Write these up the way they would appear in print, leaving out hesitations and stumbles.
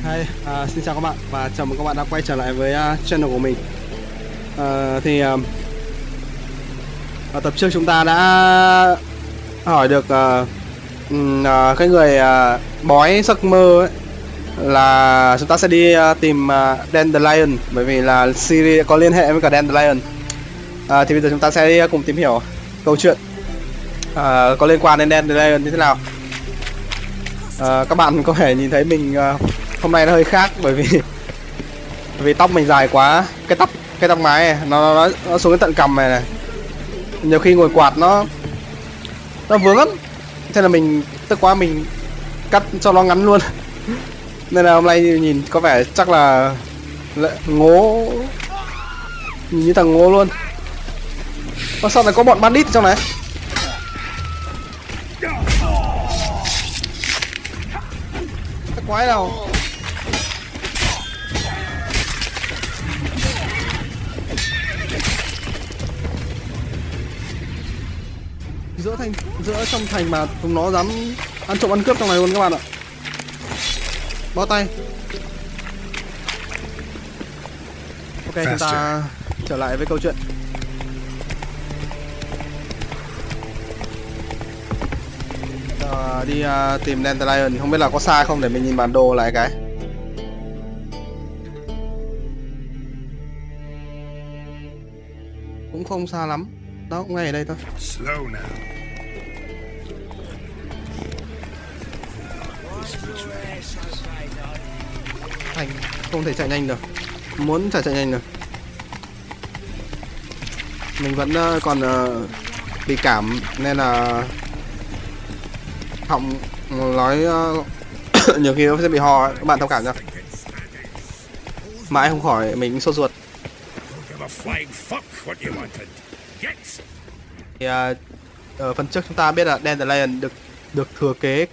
Xin chào các bạn và chào mừng các bạn đã quay trở lại với channel của mình. Ở tập trước chúng ta đã hỏi được cái người bói giấc mơ ấy, là chúng ta sẽ đi tìm Dandelion, bởi vì là Siri có liên hệ với cả Dandelion. Thì bây giờ chúng ta sẽ cùng tìm hiểu câu chuyện có liên quan đến Dandelion như thế nào. Các bạn có thể nhìn thấy mình hôm nay nó hơi khác, bởi vì tóc mình dài quá, cái tóc mái này nó xuống đến tận cằm này. Nhiều khi ngồi quạt nó vướng lắm, thế là mình tức quá mình cắt cho nó ngắn luôn. Nên là hôm nay nhìn có vẻ chắc là ngố, nhìn như thằng ngố luôn. Sao lại có bọn bandit trong này? Cái quái nào? Giữa trong thành mà chúng nó dám ăn trộm ăn cướp trong này luôn các bạn ạ. Bó tay. Ok, chúng ta trở lại với câu chuyện. Đi tìm Dandelion, không biết là có xa không, để mình nhìn bản đồ lại cái. Cũng không xa lắm, nó cũng ngay ở đây thôi. Thành không thể chạy nhanh được, muốn chạy nhanh được. Mình vẫn còn bị cảm nên là họng nói nhiều khi nó sẽ bị ho ấy. Các bạn thông cảm cho. Mãi không khỏi mình sốt ruột. Thì ở phần trước chúng ta biết là Dandelion được thừa kế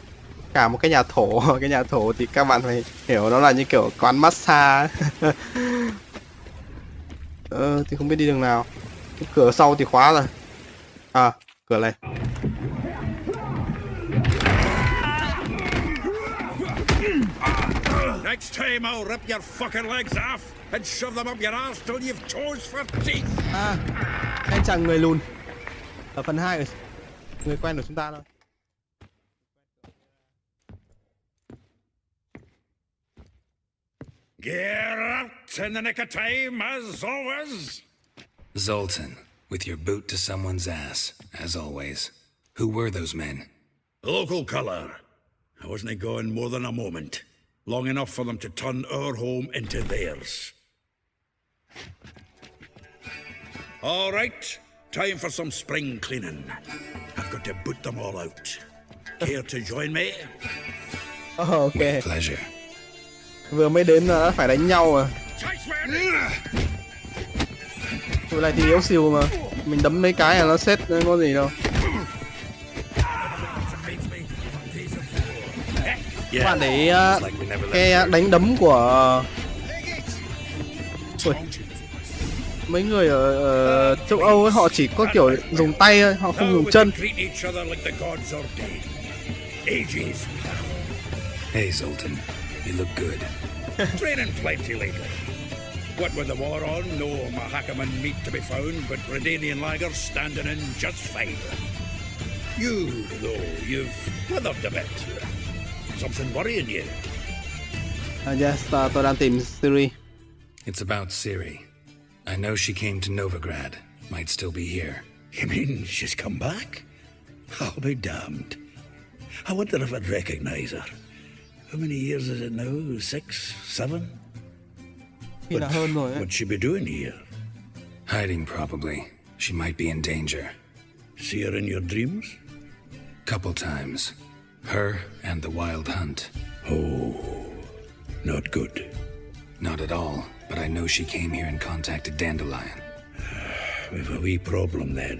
cả một cái nhà thổ. Cái nhà thổ thì các bạn phải hiểu nó là như kiểu quán massage. Thì không biết đi đường nào. Cái cửa sau thì khóa rồi. Cửa này. Next time I'll rip your fucking legs off and shove them up your ass till you've toes for teeth. Anh chàng người lùn. Ở phần 2 người quen của chúng ta thôi. Get out in the nick of time, as always. Zoltan, with your boot to someone's ass, as always. Who were those men? Local colour. I wasn't gone more than a moment. Long enough for them to turn our home into theirs. All right, time for some spring cleaning. I've got to boot them all out. Care to join me? Ok. With pleasure. Vừa mới đến là đã phải đánh nhau à. Tụi này thì yếu xìu mà. Mình đấm mấy cái là nó xếp, không có gì đâu. Các bạn để ý cái đánh đấm của mấy người ở châu Âu ấy, họ chỉ có kiểu dùng tay thôi, họ không dùng chân. Hey Zoltan, you look good. Training plenty lately. What with the war on, no Mahakaman meat to be found, but Redanian lagers standing in just fine. You, though, you've withered a bit. Something worrying you? Yes, tôi đang tìm Siri. It's about Ciri. I know she came to Novigrad. Might still be here. You mean she's come back? I'll be damned. I wonder if I'd recognise her. How many years is it now? 6, 7? What'd she be doing here? Hiding, probably. She might be in danger. See her in your dreams? Couple times. Her and the Wild Hunt. Oh, not good. Not at all, but I know she came here and contacted Dandelion. We've a wee problem then.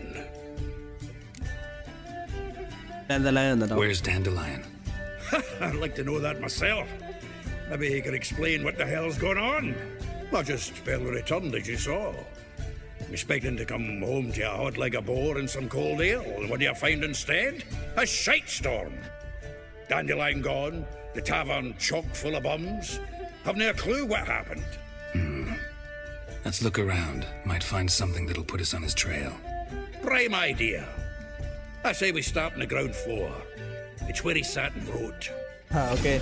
Dandelion ở đâu? Where's Dandelion? I'd like to know that myself. Maybe he can explain what the hell's going on. I just barely returned, as you saw. Expecting to come home to a hot leg of boar and some cold ale, and what do you find instead? A shite storm. Dandelion gone, the tavern chock full of bums, Have no clue what happened. Let's look around. Might find something that'll put us on his trail. Prime idea. I say we start on the ground floor. It's where he sat and wrote. Ok.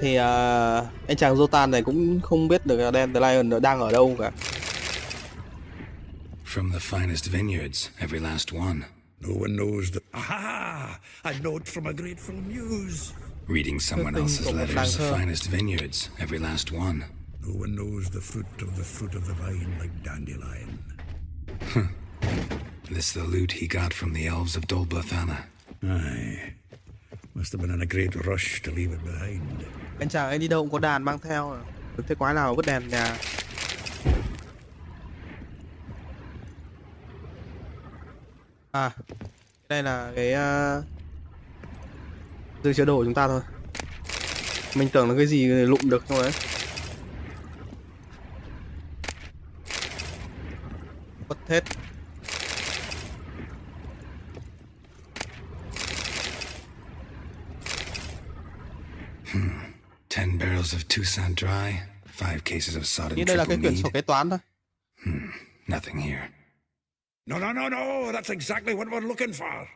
Thì anh chàng Jotan này cũng không biết được Dandelion đang ở đâu cả. From the finest vineyards, every last one. No one knows the... Aha! A note from a grateful muse. Reading someone Tình else's của một letters, nàng the thơ. finest vineyards, every last one. No one knows the fruit of the vine like Dandelion. This the loot he got from the elves of Dol Blathanna. Aye. Must have been in a great rush to leave it behind. Anh chàng ấy đi đâu cũng có đàn mang theo. Thế quái nào vứt đèn nhà. Đây là cái dư chứa đồ của chúng ta thôi. Mình tưởng là cái gì lụm được thôi đấy. Mất hết. Ten barrels of Toussaint dry, 5 cases of sodden Như đây là triple cái quyển mead. sổ kế toán thôi. Nothing here. No, no, no, no! That's exactly what we're looking for.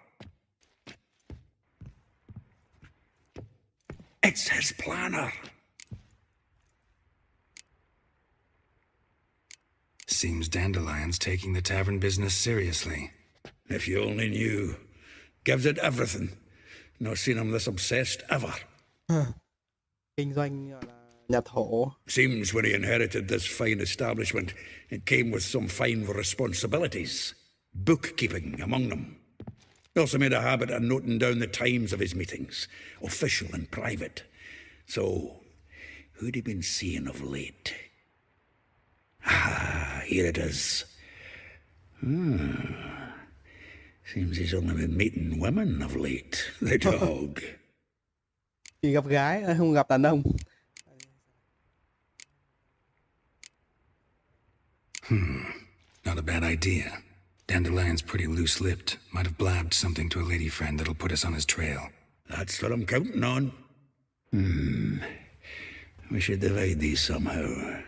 It's his planner. Seems Dandelion's taking the tavern business seriously. If you only knew. Gives it everything. Not seen him this obsessed ever. Kinh doanh gọi là nhà thổ. Seems when he inherited this fine establishment, it came with some fine responsibilities. Bookkeeping among them. He also made a habit of noting down the times of his meetings, official and private. So, who'd he been seeing of late? Ah, here it is. Seems he's only been meeting women of late. The dog. Chỉ gặp gái, không gặp đàn ông. Not a bad idea. Dandelion's pretty loose-lipped. Might have blabbed something to a lady friend that'll put us on his trail. That's what I'm counting on. We should divide these somehow.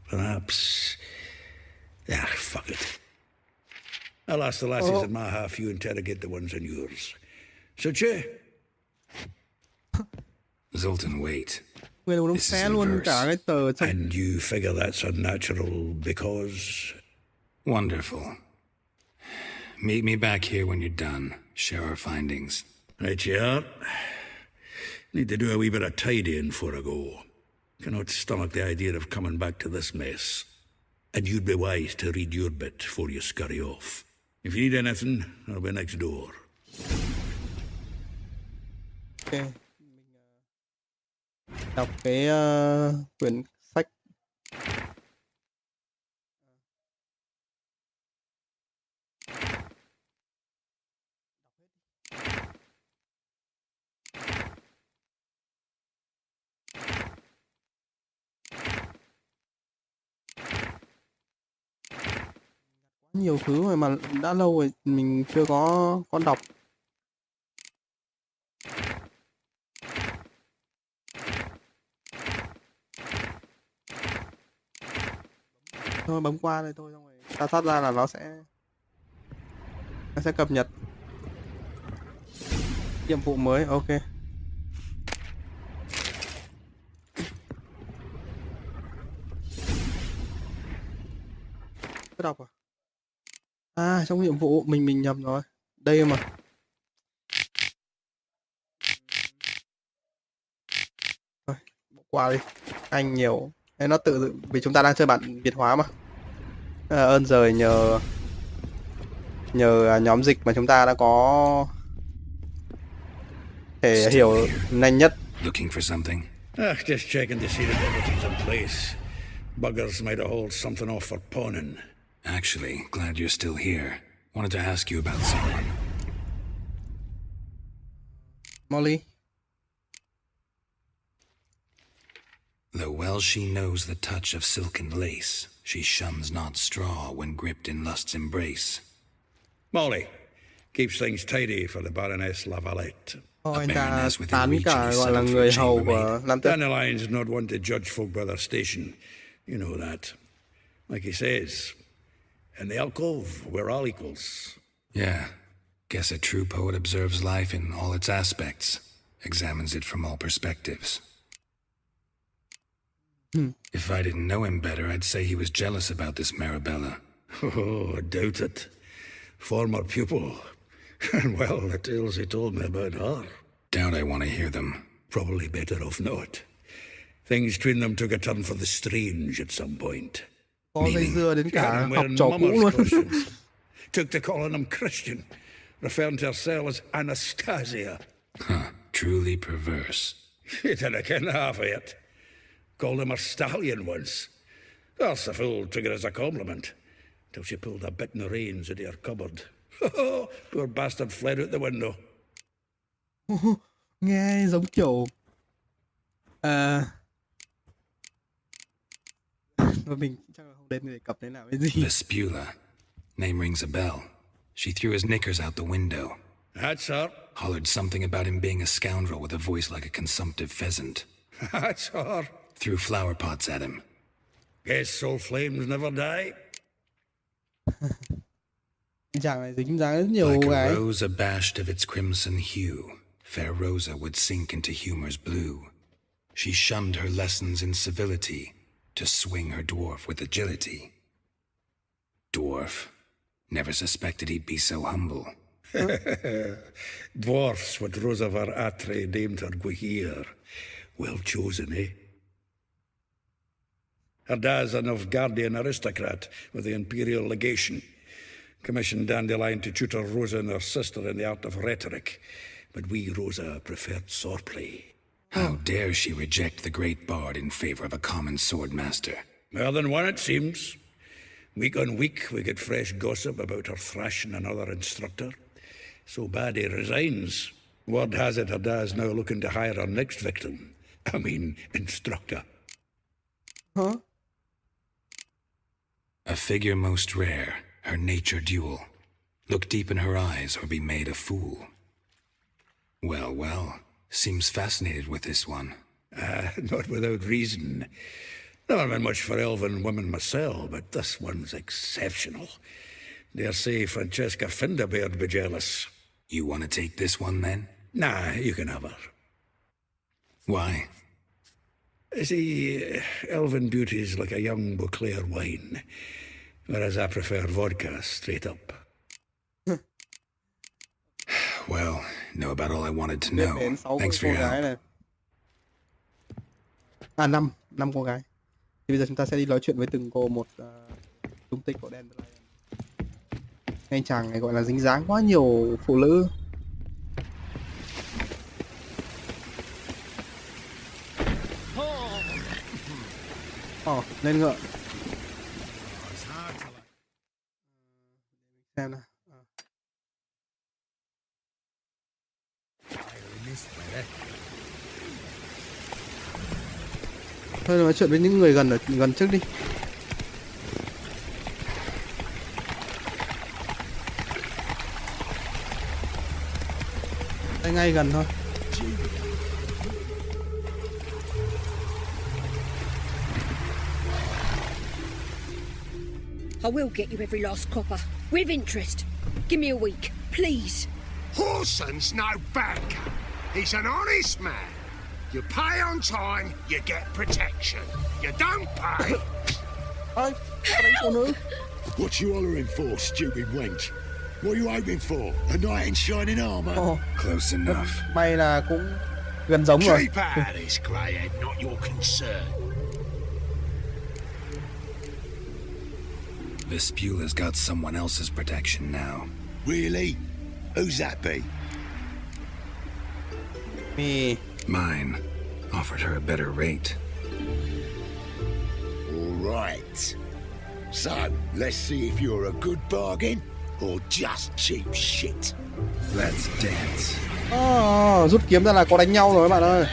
Perhaps... fuck it. I'll ask the lassies in my half, you interrogate the ones in yours. So, Che? Zoltan, wait. Người đúng This is xé in luôn verse. cả cái tờ trong. And you figure that's unnatural because... Wonderful. Meet me back here when you're done. Share our findings. Right you are. Need to do a wee bit of tidying before I go. Cannot stomach the idea of coming back to this mess. And you'd be wise to read your bit before you scurry off. If you need anything, I'll be next door. Ok. Mình đọc cái quyển sách. Nhiều thứ mà đã lâu rồi mình chưa có đọc. Thôi bấm qua đây thôi, xong rồi ta thoát ra là nó sẽ cập nhật nhiệm vụ mới. Ok. Cứ đọc trong nhiệm vụ mình nhầm rồi. Đây mà. Thôi, bỏ qua đi. Anh nhiều. Thế nó tự vì chúng ta đang chơi bản Việt hóa mà. Ơn giời nhờ nhóm dịch mà chúng ta đã có thể hiểu nhanh nhất. Looking for something? Just checking to see that everything's in place. Buggers might have hauled something off for pawning. Actually, glad you're still here. Wanted to ask you about someone. Molly. Though well she knows the touch of silken lace, she shuns not straw when gripped in lust's embrace. Molly keeps things tidy for the Baroness Lavalette. Thôi A anh ta baroness within tán reach cả and he gọi là settled for người a hầu chambermaid. của Lam Tuyết. Dandelion's not one to judge folk by their station. You know that. Like he says, in the alcove, we're all equals. Yeah. Guess a true poet observes life in all its aspects, examines it from all perspectives. If I didn't know him better, I'd say he was jealous about this Marabella. Oh, I doubt it. Former pupil. And well, the tales he told me about her. Doubt I want to hear them. Probably better off not. Things between them took a turn for the strange at some point. Có dây dưa đến cả Karen học wearing trò cũ mama's luôn. costumes. Took to calling him Christian, referring to herself as Anastasia. Huh. Truly perverse. He didn't ken half of it. Called him a stallion once. That's the fool took it as a compliment, till she pulled a bit in the reins out of her cupboard. Poor bastard fled out the window. Nghe giống kiểu mà mình chắc là không đến đề cập đến nào cái gì. Vespula. Name rings a bell. She threw his knickers out the window. That's her. Hollered something about him being a scoundrel with a voice like a consumptive pheasant. That's her. Threw flower pots at him. Guess soul flames never die. Anh chàng này dính dáng rất nhiều Like a gái. rose abashed of its crimson hue, fair Rosa would sink into humor's blue. She shunned her lessons in civility to swing her dwarf with agility. Dwarf. Never suspected he'd be so humble. Dwarfs what Rosavar Atre named her Guahir. Well chosen, eh? Her dad's a Novgardian aristocrat with the imperial legation. Commissioned Dandelion to tutor Rosa and her sister in the art of rhetoric, but we, Rosa, preferred swordplay. How dare she reject the great bard in favor of a common swordmaster? More than one, it seems. Week on week, we get fresh gossip about her thrashing another instructor. So bad he resigns. Word has it her dad's now looking to hire her next victim. I mean, instructor. Hả? A figure most rare, her nature dual. Look deep in her eyes or be made a fool. Well, well, seems fascinated with this one. Not without reason. Never been much for elven women myself, but this one's exceptional. Dare say Francesca Finderbeard be jealous. You want to take this one then? Nah, you can have her. Why? See, elven beauty's like a young Beauclair wine, whereas I prefer vodka straight up. Well, know about all I wanted to Biết know. đến 6 Thanks for cô your gái help. này. À 5 cô gái. Thì bây giờ chúng ta sẽ đi nói chuyện với từng cô một tung tích của Dandelion. Anh chàng này gọi là dính dáng quá nhiều phụ nữ. Lên ngựa. Xem nào. Thôi nói chuyện với những người gần trước đi. Đây ngay gần thôi. I will get you every last copper, with interest. Give me a week, please. Horson's no banker. He's an honest man. You pay on time, you get protection. You don't pay. Ôi, có đánh phụ nữ. What you hollering for, stupid wench? What are you hoping for? A knight in shining armour? Ồ, Close enough. may là cũng gần giống rồi. Keep out of this, greyhead, not your concern. Vespula's got someone else's protection now. Really? Who's that be? Me. Mine. Offered her a better rate. All right. So, let's see if you're a good bargain or just cheap shit. Let's dance. Rút kiếm ra là có đánh nhau rồi các bạn ơi.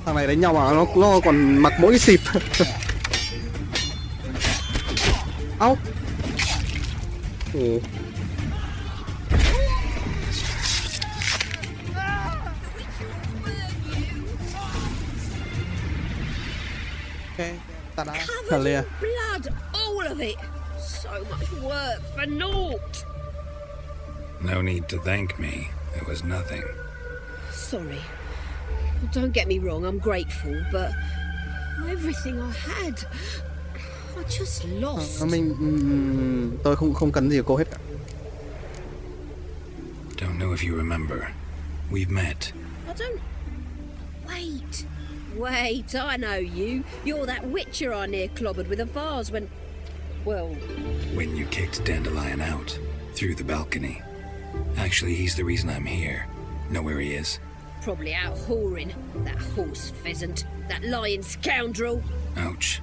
Thằng này đánh nhau mà nó còn mặc mỗi cái xịp. Áo. Ừ. Ok, ta đã Covered clear. in blood, all of it. So much work for naught. No need to thank me. It was nothing. Sorry. Don't get me wrong, I'm grateful, but everything I had, I just lost. Tôi không cần gì của cô hết cả. Don't know if you remember. We've met. I don't... Wait, I know you. You're that witcher I near clobbered with a vase when... Well... When you kicked Dandelion out. Through the balcony. Actually, he's the reason I'm here. Know where he is? Probably out whoring. That horse pheasant. That lying scoundrel. Ouch.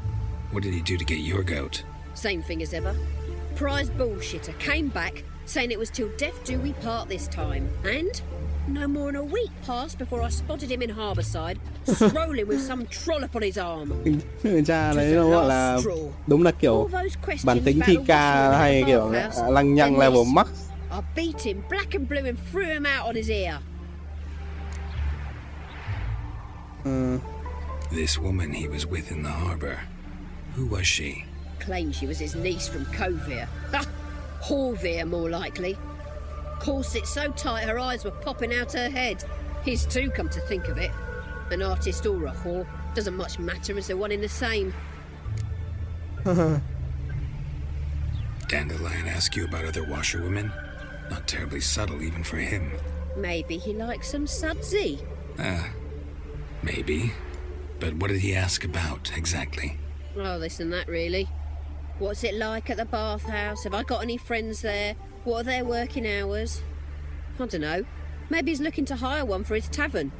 What did he do to get your goat? Same thing as ever. Prize bullshitter came back, saying it was till death do we part this time. And no more than a week passed before I spotted him in Harbourside, strolling with some trollop on his arm. Người cha đấy nó gọi là đúng là kiểu bản tính thi ca hay kiểu lăng nhăng level max. I beat him black and blue and threw him out on his ear. This woman he was with in the harbor. Who was she? Claimed she was his niece from Covere. Horvere, more likely. Corset so tight her eyes were popping out her head. His too, come to think of it. An artist or a whore. Doesn't much matter as they're one in the same. Dandelion ask you about other washerwomen? Not terribly subtle even for him. Maybe he likes some sudsy. Maybe. But what did he ask about, exactly? Oh, this and that, really. What's it like at the bathhouse? Have I got any friends there? What are their working hours? I don't know. Maybe he's looking to hire one for his tavern.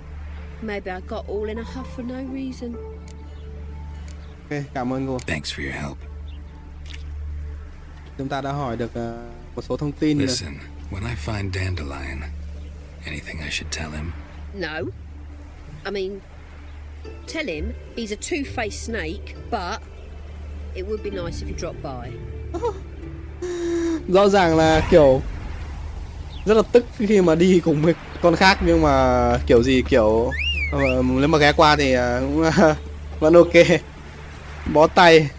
Maybe I got all in a huff for no reason. Ok, cảm ơn cô. Thanks for your help. Chúng ta đã hỏi được một số thông tin. Listen, when I find Dandelion, anything I should tell him? No. I mean, tell him he's a two-faced snake, but it would be nice if he dropped by. Rõ ràng là kiểu rất là tức khi mà đi cùng với con khác, nhưng mà kiểu gì kiểu nếu mà ghé qua thì cũng vẫn ok. Bó tay.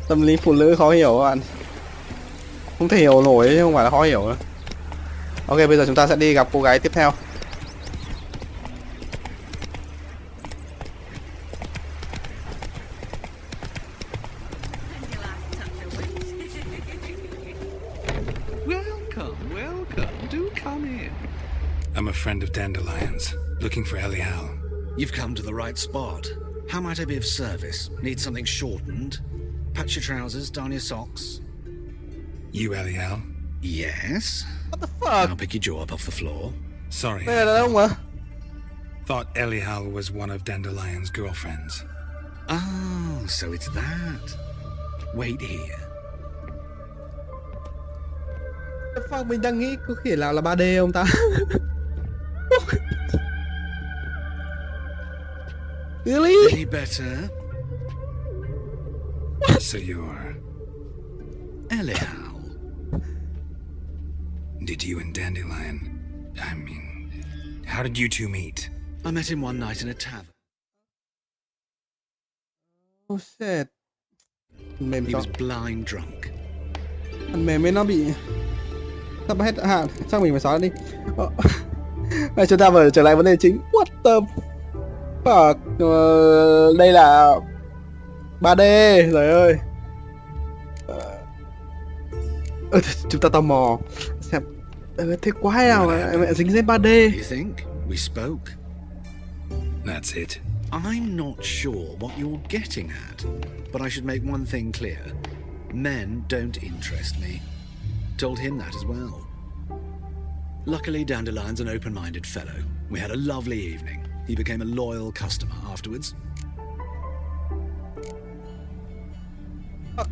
Tâm lý phụ nữ khó hiểu các bạn. Không thể hiểu nổi chứ không phải là khó hiểu nữa. Ok, bây giờ chúng ta sẽ đi gặp cô gái tiếp theo. Welcome. Do come in. I'm a friend of Dandelion's, looking for Elial. You've come to the right spot. How might I be of service? Need something shortened? Patch your trousers, darn your socks. You Elial? Yes. What the fuck? I'll pick your jaw up off the floor. Sorry, Đây là đàn ông mà. thought Elial was one of Dandelion's girlfriends. Oh, so it's that. Wait here. The fuck, mình đang nghĩ có thể là 3D không ta? Really? Any better? So you're... Elial. Did you and Dandelion... I mean... How did you two meet? I met him one night in a tavern. Oh shit. Phần mềm He cho. was blind drunk. Phần mềm ấy nó bị sắp hết hạn. Chắc mình phải xóa nó đi. Vậy chúng ta vừa trở lại vấn đề chính. What the fuck? Đây là 3D. Trời ơi. Chúng ta tò mò xem thế quái nào mà mẹ dính đến 3D. You think? We spoke. That's it. I'm not sure what you're getting at, but I should make one thing clear. Men don't interest me. Told him that as well. Luckily, Dandelion's an open-minded fellow. We had a lovely evening. He became a loyal customer afterwards.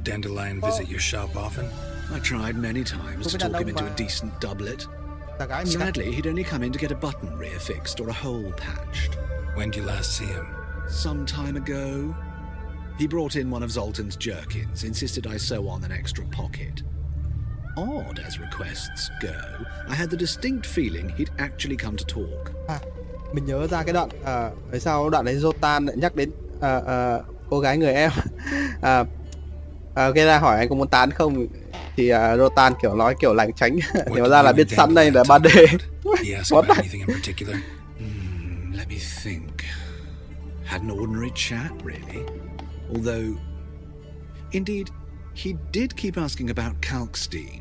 Dandelion visit your shop often? I tried many times to talk him into a decent doublet. Là gái mình ta. Sadly, he'd only come in to get a button rear fixed or a hole patched. When did you last see him? Some time ago. He brought in one of Zoltan's jerkins, insisted I sew on an extra pocket. Odd as requests go, I had the distinct feeling he'd actually come to talk. Mình nhớ ra cái đoạn ở sau đoạn đấy Jotan lại nhắc đến cô gái người em. Cái ra hỏi anh có muốn tán không thì Jotan kiểu nói kiểu lảng tránh. Thì ra là biết sẵn đây là 3D. He asked about anything in particular? Let me think. Had an ordinary chat, really. Although, indeed, he did keep asking about Kalkstein.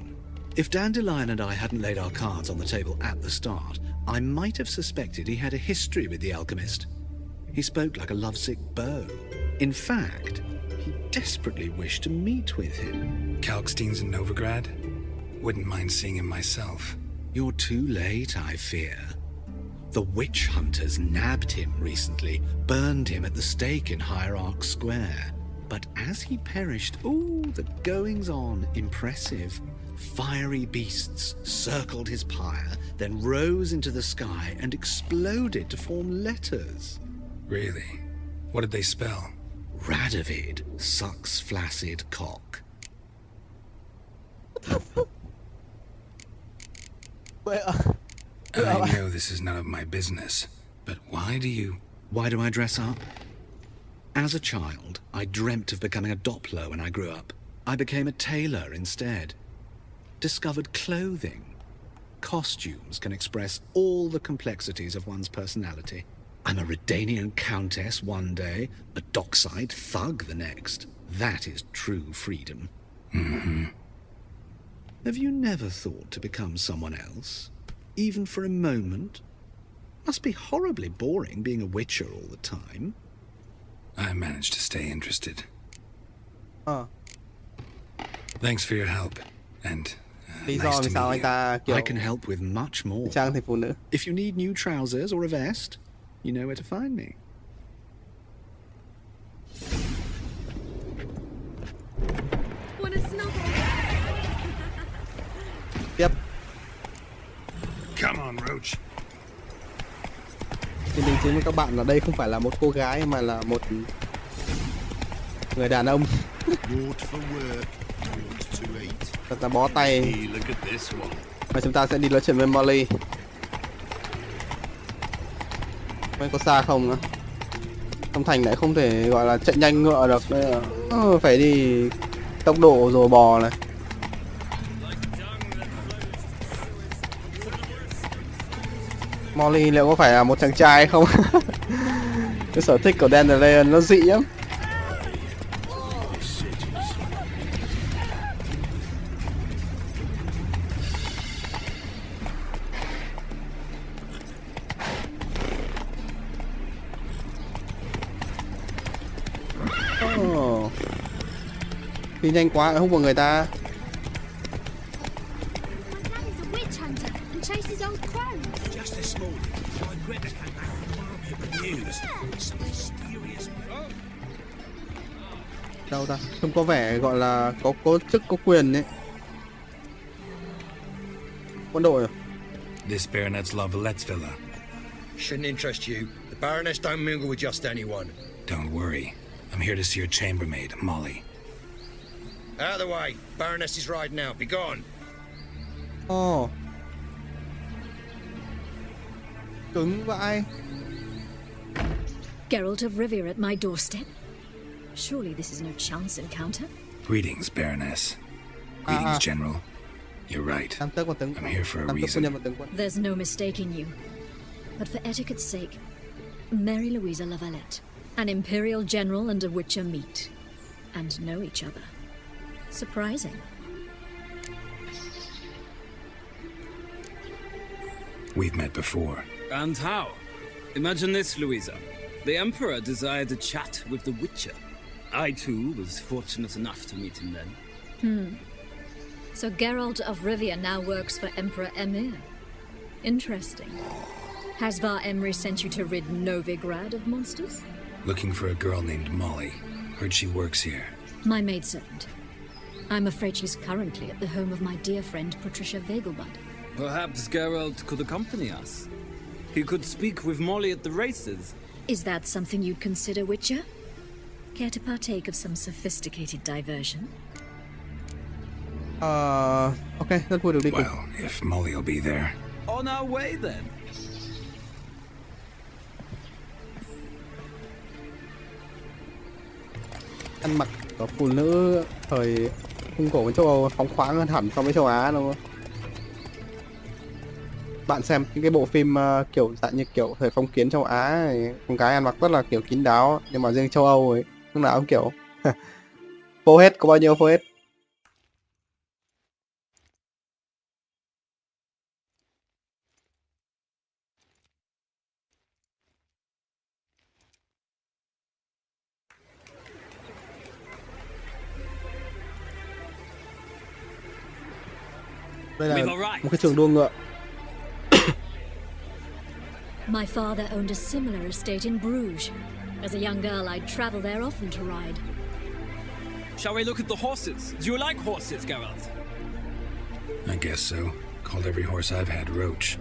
If Dandelion and I hadn't laid our cards on the table at the start, I might have suspected he had a history with the alchemist. He spoke like a lovesick beau. In fact, he desperately wished to meet with him. Kalkstein's in Novigrad? Wouldn't mind seeing him myself. You're too late, I fear. The witch hunters nabbed him recently, burned him at the stake in Hierarch Square. But as he perished, the goings-on, impressive. Fiery beasts circled his pyre, then rose into the sky and exploded to form letters. Really? What did they spell? Radovid sucks flaccid cock. I know this is none of my business, but why do I dress up? As a child, I dreamt of becoming a Doppler when I grew up. I became a tailor instead. Discovered clothing. Costumes can express all the complexities of one's personality. I'm a Redanian countess one day, a dockside thug the next. That is true freedom. Mm-hmm. Have you never thought to become someone else? Even for a moment? Must be horribly boring being a witcher all the time. I managed to stay interested. Thanks for your help, and Lý do nice vì to sao meet anh you. ta kiểu I can help with much more. trang thành phụ nữ. If you need new trousers or a vest, you know where to find me. Want a snuggle? Tiếp. Come on, Roach. Thì mình chứng với các bạn là đây không phải là một cô gái mà là một người đàn ông. Ward for work, ward to eat. Thật là bó tay. Hey, look at this one. Và chúng ta sẽ đi nói chuyện với Molly. Không có xa không nữa. Trong thành lại không thể gọi là chạy nhanh ngựa được. Đây là phải đi tốc độ rùa bò này. Molly liệu có phải là một chàng trai không? Cái sở thích của Dandelion nó dị lắm. Đi nhanh quá hút vào người ta. My dad is a witch hunter and chases old crows. Just this morning, my Greta came back from the market with news. Some mysterious... Đâu ta? Không có vẻ gọi là có chức có quyền ấy. Quân đội à? This baronet's La Vallette's villa. Shouldn't interest you. The Baroness don't mingle with just anyone. Don't worry. I'm here to see your chambermaid, Molly. Out of the way. Baroness is riding out. Be gone. Ồ. Cứng vãi. Geralt of Rivia at my doorstep? Surely this is no chance encounter? Greetings, Baroness. Greetings, General. You're right. Tam tước một tướng. I'm here for a Tam tước phu reason. nhân một tướng quân. There's no mistaking you. But for etiquette's sake, Mary Louisa La Valette, an Imperial General and a Witcher meet, and know each other. Surprising. We've met before. And how? Imagine this, Louisa. The Emperor desired a chat with the Witcher. I, too, was fortunate enough to meet him then. So Geralt of Rivia now works for Emperor Emir. Interesting. Has Var Emry sent you to rid Novigrad of monsters? Looking for a girl named Molly. Heard she works here. My maidservant. I'm afraid she's currently at the home of my dear friend Patricia Vegelbud. Perhaps Geralt could accompany us. He could speak with Molly at the races. Is that something you'd consider, Witcher? Care to partake of some sophisticated diversion? Ok, rất vui được đi cùng. Well, if Molly'll be there. On our way then. Ăn mặc của phụ nữ thời trung cổ bên châu Âu phóng khoáng hơn hẳn so với châu Á đúng không? Bạn xem những cái bộ phim kiểu dạng như kiểu thời phong kiến châu Á này, con gái ăn mặc rất là kiểu kín đáo, nhưng mà riêng châu Âu ấy lúc nào cũng kiểu phô hết, có bao nhiêu phô hết. Đây là một cái trường đua ngựa. My father owned a similar estate in Bruges. As a young girl, I'd travel there often to ride. Shall we look at the horses? Do you like horses, Geralt? I guess so. Called every horse I've had Roach.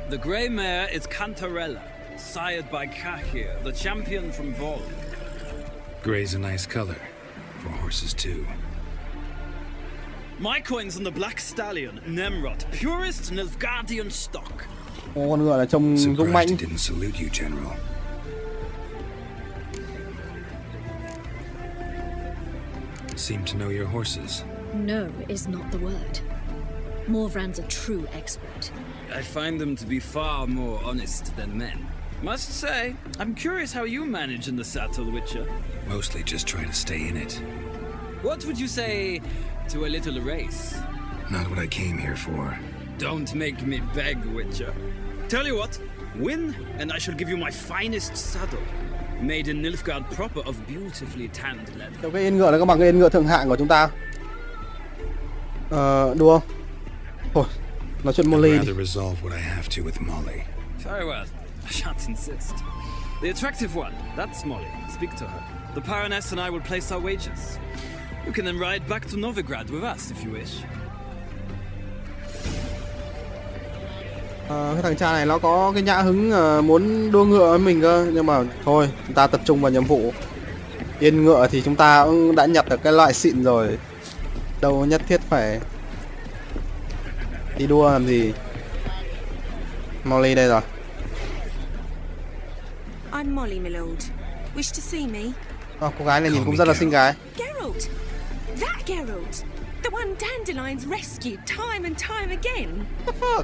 The grey mare is Cantarella, sired by Kahir, the champion from Vol. Grey's a nice color. For horses too. My coin's on the black stallion, Nemrod, purest Nilfgaardian stock. Con ngựa là trông dũng mãnh. Surprised it didn't salute you, General. Seem to know your horses. No is not the word. Morvran's a true expert. I find them to be far more honest than men. Must say, I'm curious how you manage in the saddle, Witcher. Mostly just try to stay in it. What would you say to a little race? Not what I came here for. Don't make me beg, Witcher. Tell you what, win and I shall give you my finest saddle. Made in Nilfgaard proper of beautifully tanned leather. Trong cái yên ngựa này có bằng cái yên ngựa thượng hạng của chúng ta. Đua. Thôi, nói chuyện Molly đi. I'd rather resolve what I have to with Molly. Very well, I shan't insist. The attractive one, that's Molly. Speak to her. The Baroness and I will place our wages. You can then ride back to Novigrad with us if you wish. Cái thằng cha này nó có cái nhã hứng muốn đua ngựa với mình cơ, nhưng mà thôi, chúng ta tập trung vào nhiệm vụ. Yên ngựa thì chúng ta cũng đã nhặt được cái loại xịn rồi, đâu nhất thiết phải đi đua làm gì. Molly đây rồi. I'm Molly, my lord. Wish to see me? Cô gái này nhìn cũng rất là xinh gái. Geralt! That Geralt! The one Dandelion's rescued time and time again! Thôi,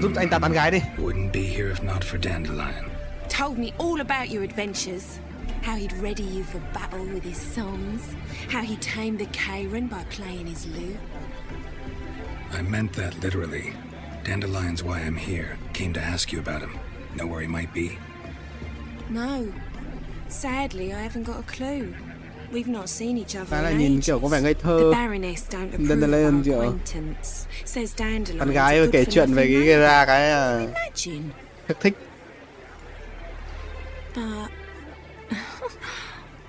giúp anh ta tán gái đi. Wouldn't be here if not for Dandelion. Told me all about your adventures. How he'd ready you for battle with his songs. How he tamed the Karen by playing his lute. I meant that literally. Dandelion's why I'm here. Came to ask you about him. Know where he might be? No. Sadly, I haven't got a clue. We've not seen each other Cái này in nhìn ages. kiểu có vẻ ngây thơ. The Baroness don't approve Dandelion of chưa? our acquaintance. Says Dandelion's Con gái a kể good chuyện for về nothing cái man. ra cái Imagine. thích. But...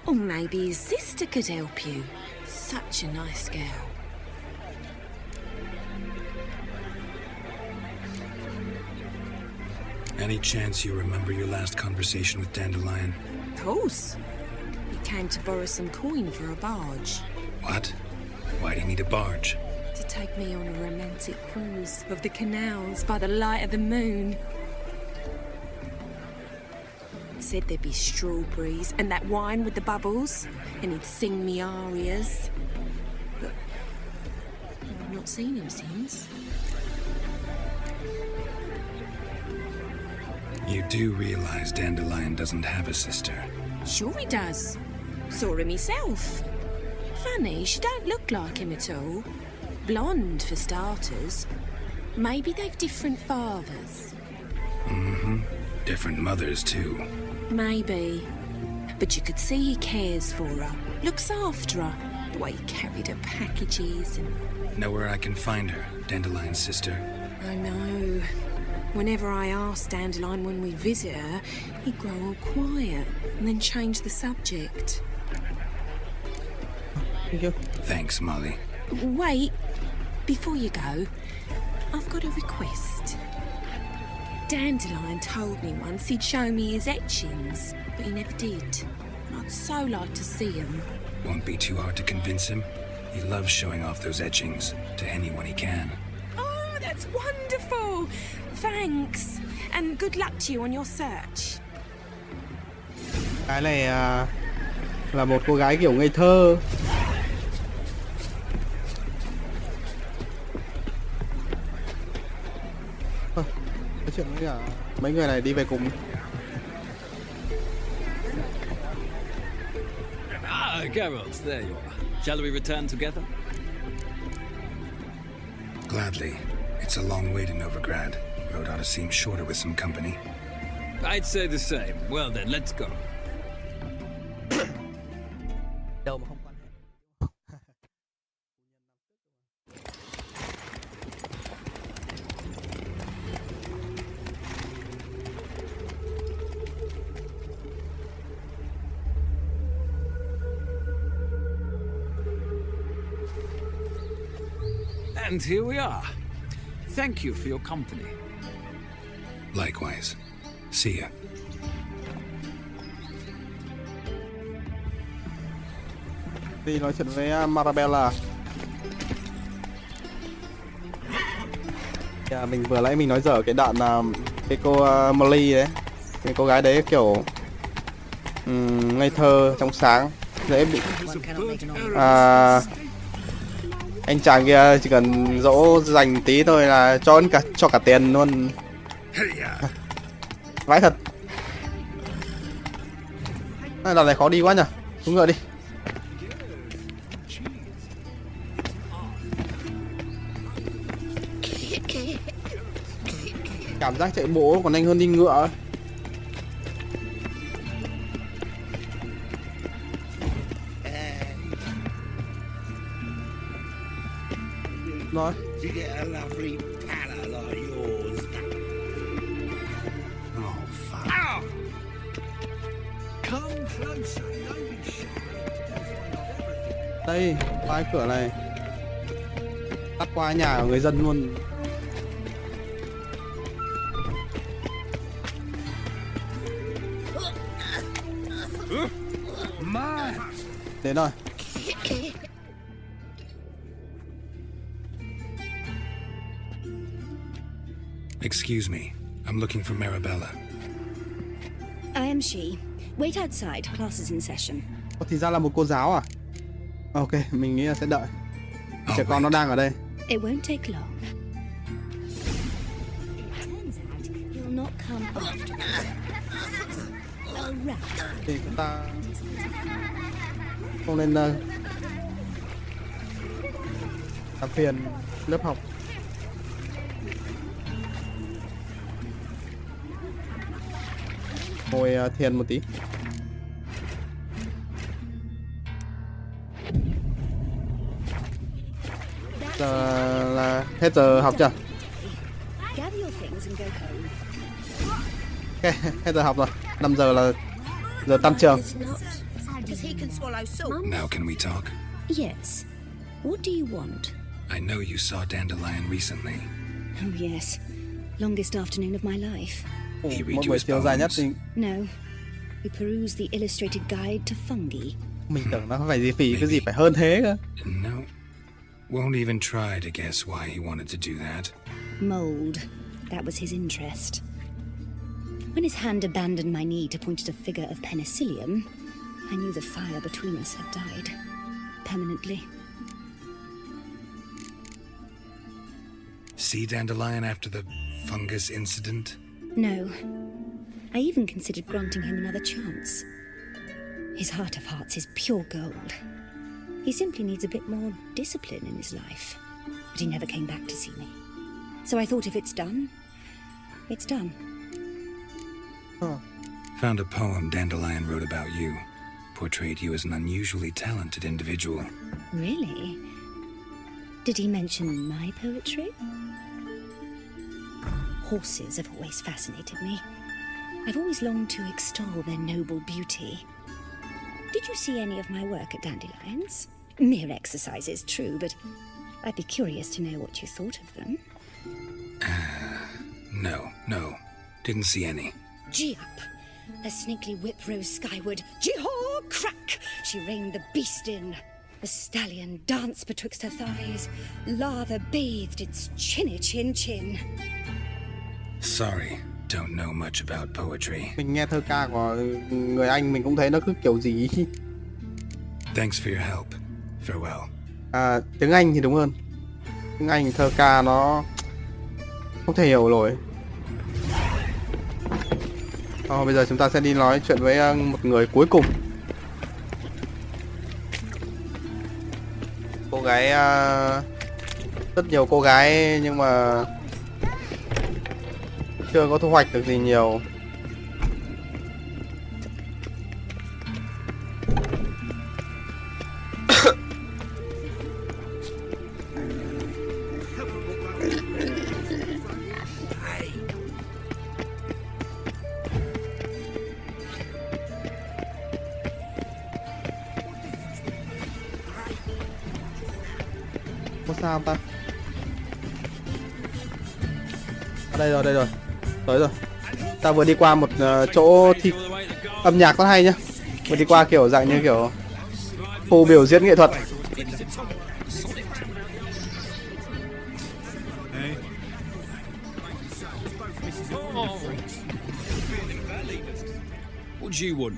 or maybe his sister could help you. Such a nice girl. Any chance you remember your last conversation with Dandelion? Of course. He came to borrow some coin for a barge. What? Why do you need a barge? To take me on a romantic cruise of the canals by the light of the moon. Said there'd be strawberries and that wine with the bubbles, and he'd sing me arias. But I've not seen him since. You do realize Dandelion doesn't have a sister. Sure he does. Saw him himself. Funny, she don't look like him at all. Blonde, for starters. Maybe they've different fathers. Mm-hmm. Different mothers, too. Maybe. But you could see he cares for her. Looks after her. The way he carried her packages and... Know where I can find her, Dandelion's sister? I know. Whenever I asked Dandelion when we visit her, he'd grow all quiet and then change the subject. Thank you. Thanks, Molly. Wait. before you go, I've got a request. Dandelion told me once he'd show me his etchings, but he never did. And I'd so like to see them. Won't be too hard to convince him. He loves showing off those etchings to anyone he can. Oh, that's wonderful! Thanks, and good luck to you on your search. Cái này là một cô gái kiểu ngây thơ. Nói chuyện với cả mấy người này đi về cùng. Ah, Geralt, there you are. Shall we return together? Gladly. It's a long way to Novigrad. Road ought to seem shorter with some company. I'd say the same. Well then, let's go. Đâu mà không quan hệ. And here we are. Thank you for your company. Likewise. See ya. Đi nói chuyện với Marabella. Mình vừa nãy mình nói dở cái đoạn cái cô Molly đấy, cái cô gái đấy kiểu ngây thơ trong sáng, dễ bị anh chàng kia chỉ cần dỗ dành tí thôi là cho cả tiền luôn. Vãi thật. Đoạn này khó đi quá nhỉ. Xuống ngựa đi. Cảm giác chạy bộ còn nhanh hơn đi ngựa. Nói. Đây, qua cái cửa này. Tắt qua nhà của người dân luôn. Đến rồi. Excuse me. I'm looking for Marabella. I am she. Wait outside. Class is in session. Thì ra là một cô giáo à? Ok, mình nghĩ là sẽ đợi. Trẻ con nó đang ở đây. It won't take long. It turns out he'll not come after. Thì chúng ta không nên làm phiền lớp học. Ngồi thiền một tí. Giờ là hết giờ học chưa? Ok, hết giờ học rồi. 5 giờ là giờ tan trường. Now can we talk? Yes. What do you want? I know you saw Dandelion recently. Oh yes. Longest afternoon of my life. Một buổi chiều dài nhất thì... No. We peruse the illustrated guide to fungi. Mình tưởng nó phải gì phỉ cái gì phải hơn thế cơ. No. Won't even try to guess why he wanted to do that. Mold. That was his interest. When his hand abandoned my knee to point at a figure of penicillium, I knew the fire between us had died. Permanently. See Dandelion after the fungus incident? No. I even considered granting him another chance. His heart of hearts is pure gold. He simply needs a bit more discipline in his life. But he never came back to see me. So I thought if it's done, it's done. Huh. Found a poem Dandelion wrote about you. Portrayed you as an unusually talented individual. Really? Did he mention my poetry? Horses have always fascinated me. I've always longed to extol their noble beauty. Did you see any of my work at Dandelion's? Mere exercises, true, but I'd be curious to know what you thought of them. No. Didn't see any. Gee up! A snaky whip rose skyward. Gee-haw! Crack! She reined the beast in. The stallion danced betwixt her thighs. Lather bathed its chinny chin. Sorry, don't know much about poetry. Mình nghe thơ ca của người Anh mình cũng thấy nó cứ kiểu gì. Thanks for your help. Farewell. Tiếng Anh thì đúng hơn. Tiếng Anh thơ ca nó không thể hiểu nổi. Bây giờ chúng ta sẽ đi nói chuyện với một người cuối cùng. Cô gái, rất nhiều cô gái nhưng mà chưa có thu hoạch được gì nhiều. Có sao không ta? Đây rồi. Tới rồi. Ta vừa đi qua một chỗ thi âm nhạc rất hay nhá. Vừa đi qua kiểu dạng như kiểu khu biểu diễn nghệ thuật. What do you want?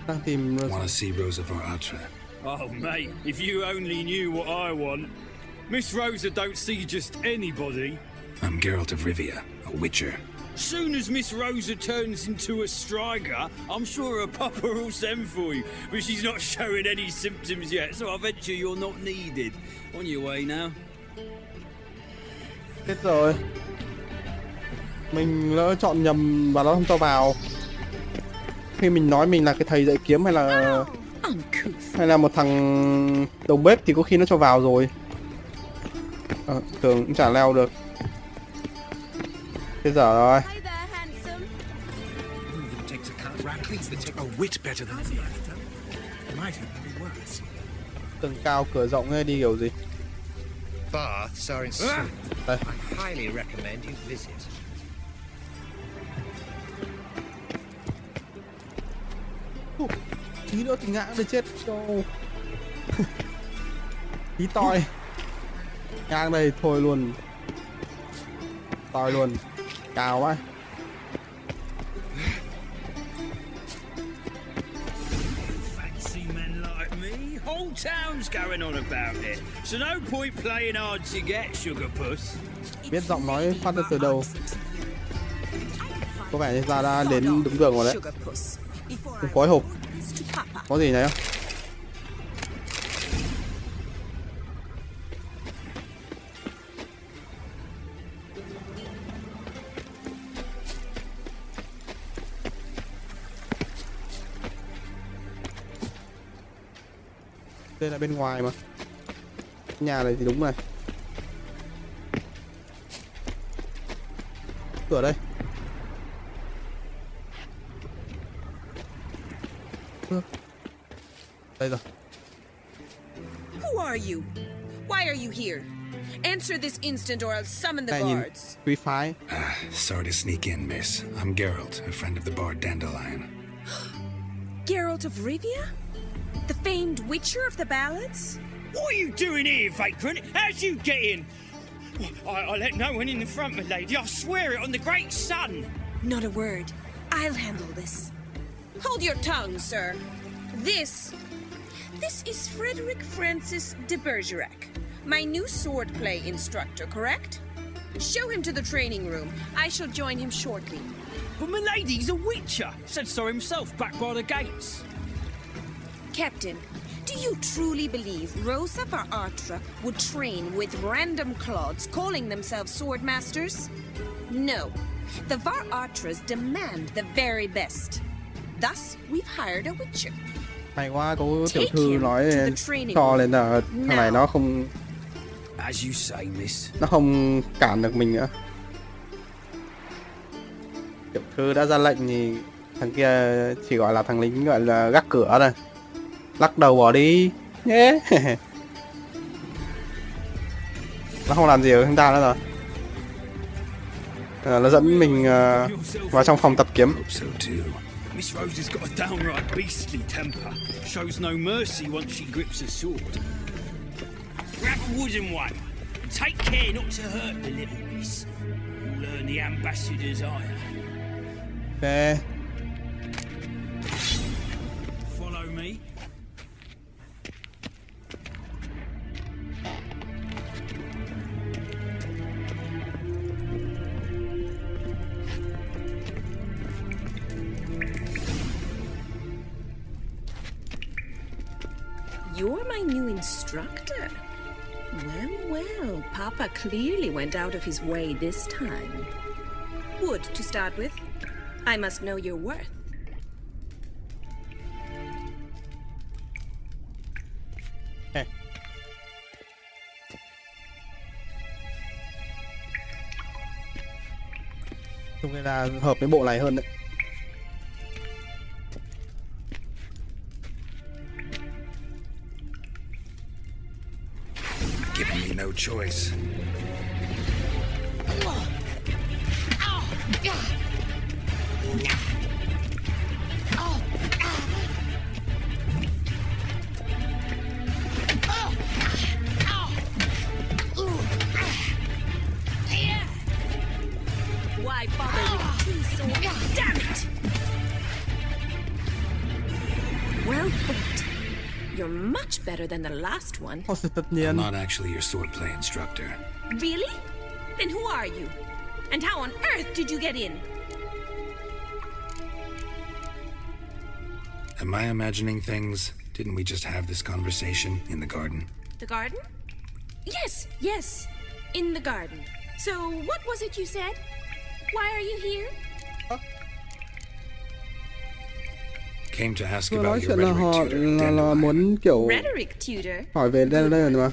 Đang tìm. Wanna see Rosa Atra? Oh, mate, if you only knew what I want. Miss Rosa don't see just anybody. I'm Geralt of Rivia, a witcher. Soon as Miss Rosa turns into a striker, I'm sure her papa will send for you. But she's not showing any symptoms yet, so I venture you're not needed. On your way now. Chết rồi. Mình lỡ chọn nhầm và nó không cho vào. Khi mình nói mình là cái thầy dạy kiếm hay là một thằng đầu bếp thì có khi nó cho vào rồi. Tưởng cũng chả leo được. Thế giờ rồi. Tầng cao cửa rộng hay đi kiểu gì? Baths are in Sweden. I highly recommend you visit. Tí nữa thì ngã để chết đâu. Tí toi. Ngang đây thôi luôn. Toi luôn. Cao quá. Fancy men like me? Whole town's going on about it. So no point playing hard to get, sugar puss. Biết giọng nói phát ra từ đâu. Có vẻ như ta đã đến đúng đường rồi đấy. Đừng phối hộp. Có gì này không? Đây là bên ngoài mà. Nhà này thì đúng này. Cửa đây. Đây rồi. Who are you? Why are you here? Answer this instant or I'll summon the guards. Quý phái. Sorry to sneak in, miss. I'm Geralt, a friend of the bard Dandelion. Geralt of Rivia? The famed witcher of the ballads? What are you doing here, vagrant? How'd you get in? I let no one in the front, my lady. I swear it on the great sun. Not a word. I'll handle this. Hold your tongue, sir. This is Frederick Francis de Bergerac, my new swordplay instructor, correct? Show him to the training room. I shall join him shortly. But my lady's a witcher. Said so himself back by the gates. Captain, do you truly believe Rosa Atra would train with random clods calling themselves sword masters? No. The Atras demand the very best. Thus, we've hired a witcher. Hay quá, có tiểu thư nói cho lên là thằng này nó không As you say, miss. Nó không cản được mình nữa. Tiểu thư đã ra lệnh thì thằng kia chỉ gọi là thằng lính gọi là gác cửa thôi. Lắc đầu bỏ đi nhé. Nó không làm gì với chúng ta nữa rồi. Nó dẫn mình vào trong phòng tập kiếm. Miss Rosa's got a downright beastly temper. Shows no mercy once she grips a sword. Grab a wooden one. Take care not to hurt the little miss. You'll learn the ambassador's ire. Okay. Follow me. You're my new instructor. Well, Papa clearly went out of his way this time. Wood, to start with. I must know your worth. Okay. Trông là hợp với bộ này hơn đấy. Giving me no choice. Why bother with two swords? Damn it! Well fought. You're much better than the last one. I'm not actually your swordplay instructor. Really? Then who are you? And how on earth did you get in? Am I imagining things? Didn't we just have this conversation in the garden? The garden? Yes. In the garden. So, what was it you said? Why are you here? Came to ask Vừa nói about chuyện your là rhetoric họ tutor, là Dandelion. muốn kiểu Rhetoric tutor? hỏi về đây rồi mà.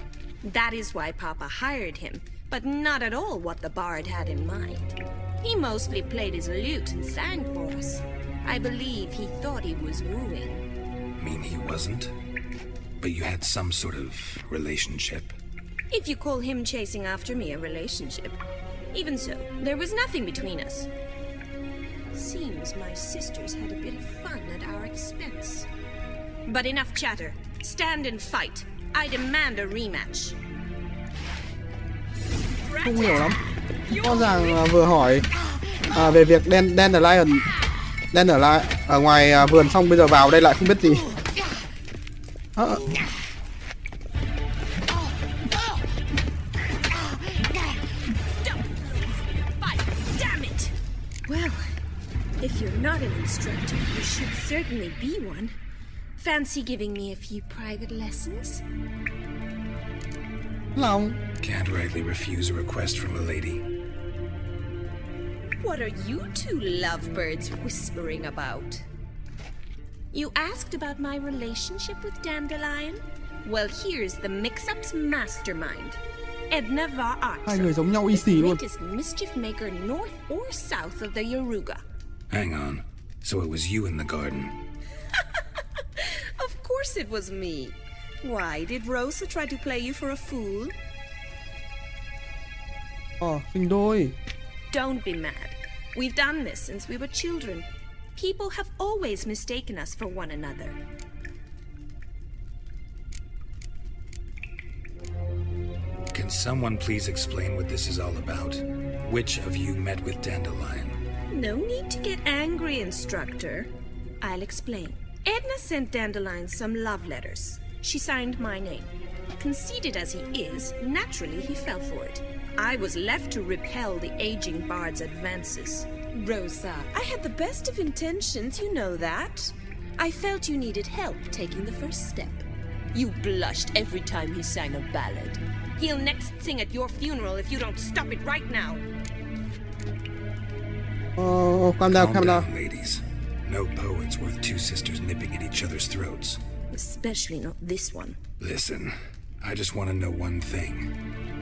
That is why Papa hired him, but not at all what the bard had in mind. He mostly played his lute and sang for us. I believe he thought he was wooing. Mean he wasn't? But you had some sort of relationship. If you call him chasing after me a relationship. Even so, there was nothing between us. Seems my sisters had a bit of fun at our expense. But enough chatter. Stand and fight. I demand a rematch. Không hiểu lắm. Rõ ràng là vừa hỏi về việc Dandelion ở ngoài vườn xong bây giờ vào đây lại không biết gì. Well, if you're not an instructor, you should certainly be one. Fancy giving me a few private lessons? Lòng. Can't rightly refuse a request from a lady. What are you two lovebirds whispering about? You asked about my relationship with Dandelion? Well, here's the mix-up's mastermind. Edna var Hai người giống nhau y xì the luôn. greatest mischief maker north or south of the Yaruga. Hang on. So it was you in the garden. Of course it was me. Why, did Rosa try to play you for a fool? Sinh đôi. Don't be mad. We've done this since we were children. People have always mistaken us for one another. Can someone please explain what this is all about? Which of you met with Dandelion? No need to get angry, instructor. I'll explain. Edna sent Dandelion some love letters. She signed my name. Conceited as he is, naturally he fell for it. I was left to repel the aging bard's advances. Rosa, I had the best of intentions, you know that. I felt you needed help taking the first step. You blushed every time he sang a ballad. He'll next sing at your funeral if you don't stop it right now. Calm down. Ladies. No poet's worth two sisters nipping at each other's throats. Especially not this one. Listen, I just want to know one thing.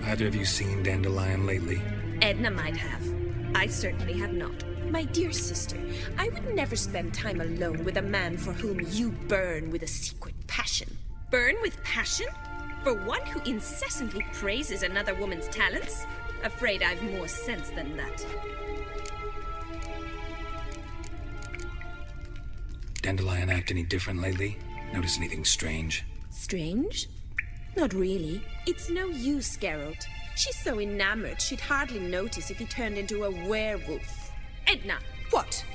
Either of you seen Dandelion lately? Edna might have. I certainly have not. My dear sister, I would never spend time alone with a man for whom you burn with a secret passion. Burn with passion? For one who incessantly praises another woman's talents? Afraid I've more sense than that. Dandelion act any different lately? Notice anything strange? Strange? Not really. It's no use, Geralt. She's so enamored she'd hardly notice if he turned into a werewolf. Edna, what?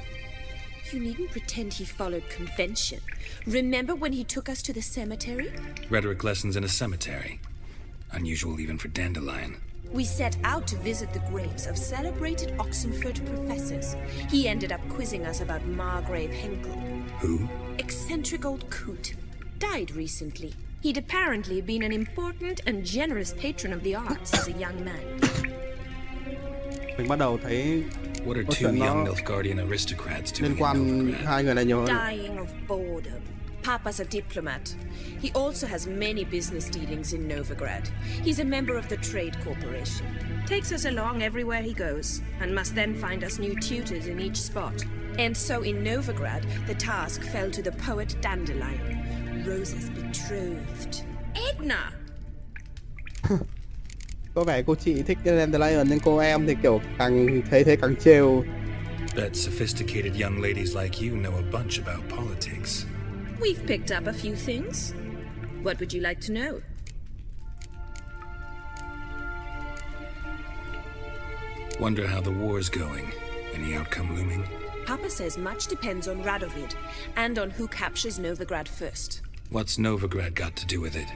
You needn't pretend he followed convention. Remember when he took us to the cemetery? Rhetoric lessons in a cemetery. Unusual even for Dandelion. We set out to visit the graves of celebrated Oxenford professors. He ended up quizzing us about Margrave Henkel. Who? Eccentric old coot. Died recently. He'd apparently been an important and generous patron of the arts as a young man. Mình bắt đầu thấy What are câu two chuyện nó young Nilfgaardian aristocrats doing liên in quan Novigrad? hai người này nhiều hơn. Dying of boredom. Papa's a diplomat. He also has many business dealings in Novigrad. He's a member of the Trade Corporation. Takes us along everywhere he goes, and must then find us new tutors in each spot. And so in Novigrad, the task fell to the poet Dandelion, Rosa's betrothed. Edna! Có vẻ cô chị thích cái Dandelion nhưng cô em thì kiểu càng thấy thế càng trêu. Bet sophisticated young ladies like you know a bunch about politics. We've picked up a few things. What would you like to know? Wonder how the war's going. Any outcome looming? Papa says much depends on Radovid, and on who captures Novigrad first. What's Novigrad got to do with it?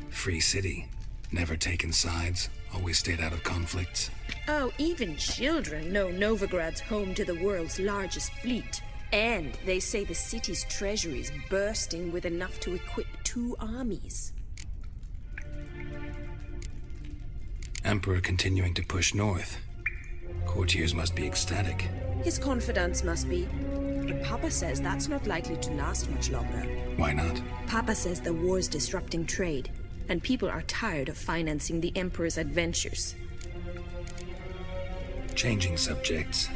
Free city. Never taken sides. Always stayed out of conflicts. Oh, even children know Novigrad's home to the world's largest fleet. And they say the city's treasury is bursting with enough to equip 2 armies. Emperor continuing to push north. Courtiers must be ecstatic. His confidants must be. But Papa says that's not likely to last much longer. Why not? Papa says the war's disrupting trade, and people are tired of financing the Emperor's adventures. Changing subjects.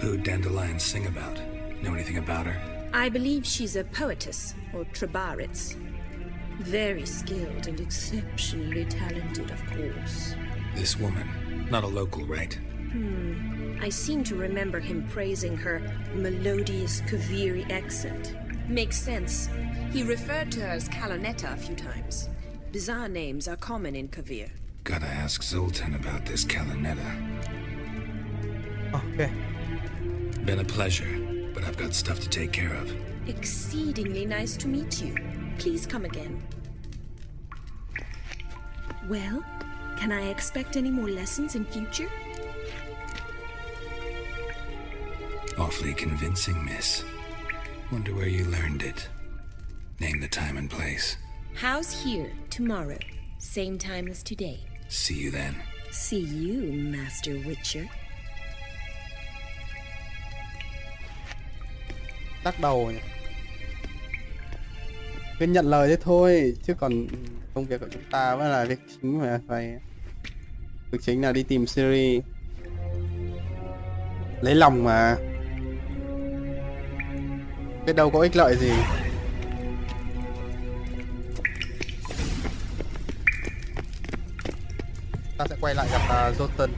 Who'd Dandelion sing about? Know anything about her? I believe she's a poetess, or Trebaritz. Very skilled and exceptionally talented, of course. This woman. Not a local, right? I seem to remember him praising her melodious Kaviri accent. Makes sense. He referred to her as Calonetta a few times. Bizarre names are common in Kavir. Gotta ask Zoltan about this Calonetta. Okay. Been a pleasure, but I've got stuff to take care of. Exceedingly nice to meet you. Please come again. Well, can I expect any more lessons in future? Awfully convincing, miss. Wonder where you learned it. Name the time and place. House here, tomorrow. Same time as today. See you then. See you, Master Witcher. Tắc đầu nhỉ. Cứ nhận lời thế thôi, chứ còn công việc của chúng ta vẫn là việc chính mà phải. Việc chính là đi tìm Siri. Lấy lòng mà. Biết đâu có ích lợi gì. Ta sẽ quay lại gặp Jotun.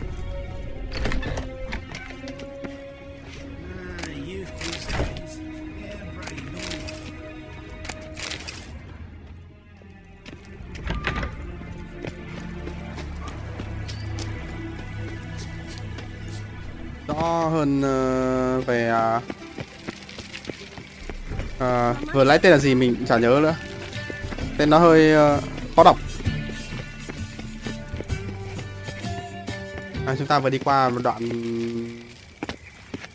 Rõ hơn về vừa lấy tên là gì mình chả nhớ nữa. Tên nó hơi khó đọc. Chúng ta vừa đi qua một đoạn